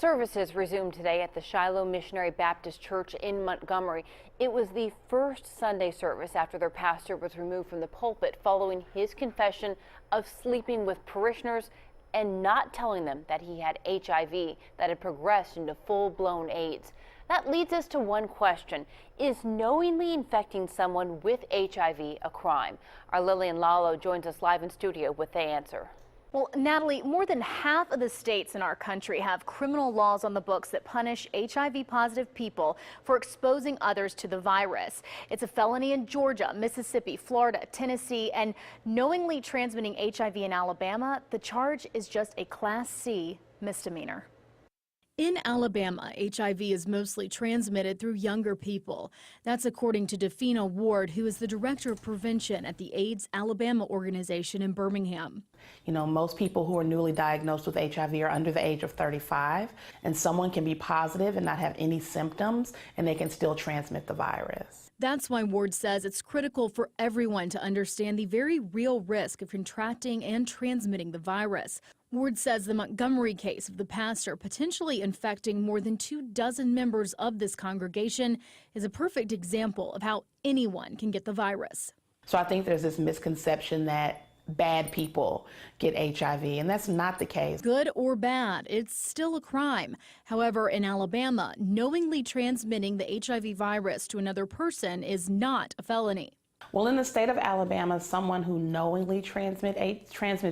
Services resumed today at the Shiloh Missionary Baptist Church in Montgomery. It was the first Sunday service after their pastor was removed from the pulpit following his confession of sleeping with parishioners and not telling them that he had HIV that had progressed into full-blown AIDS. That leads us to one question. Is knowingly infecting someone with HIV a crime? Our Lillian Lalo joins us live in studio with the answer. Well, Natalie, more than half of the states in our country have criminal laws on the books that punish HIV-positive people for exposing others to the virus. It's a felony in Georgia, Mississippi, Florida, Tennessee, and knowingly transmitting HIV in Alabama, the charge is just a Class C misdemeanor. In Alabama, HIV is mostly transmitted through younger people. That's according to Defina Ward, who is the director of prevention at the AIDS Alabama organization in Birmingham. You know, most people who are newly diagnosed with HIV are under the age of 35, and someone can be positive and not have any symptoms, and they can still transmit the virus. That's why Ward says it's critical for everyone to understand the very real risk of contracting and transmitting the virus. Ward says the Montgomery case of the pastor potentially infecting more than 24 members of this congregation is a perfect example of how anyone can get the virus. So I think there's this misconception that bad people get HIV, and that's not the case. Good or bad, it's still a crime. However, in Alabama, knowingly transmitting the HIV virus to another person is not a felony. Well, in the state of Alabama, someone who knowingly transmits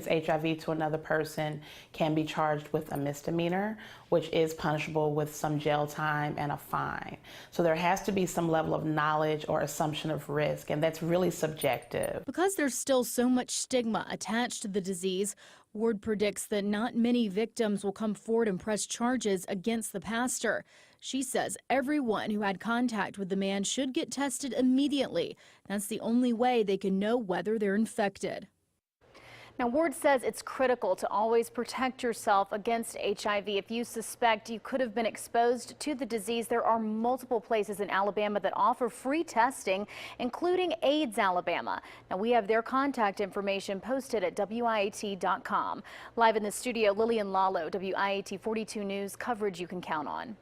HIV to another person can be charged with a misdemeanor, which is punishable with some jail time and a fine. So there has to be some level of knowledge or assumption of risk, and that's really subjective. Because there's still so much stigma attached to the disease, Ward predicts that not many victims will come forward and press charges against the pastor. She says everyone who had contact with the man should get tested immediately. That's the only way they can know whether they're infected. Now, Ward says it's critical to always protect yourself against HIV. If you suspect you could have been exposed to the disease, there are multiple places in Alabama that offer free testing, including AIDS Alabama. Now, we have their contact information posted at WIAT.com. Live in the studio, Lillian Lalo, WIAT 42 News, coverage you can count on.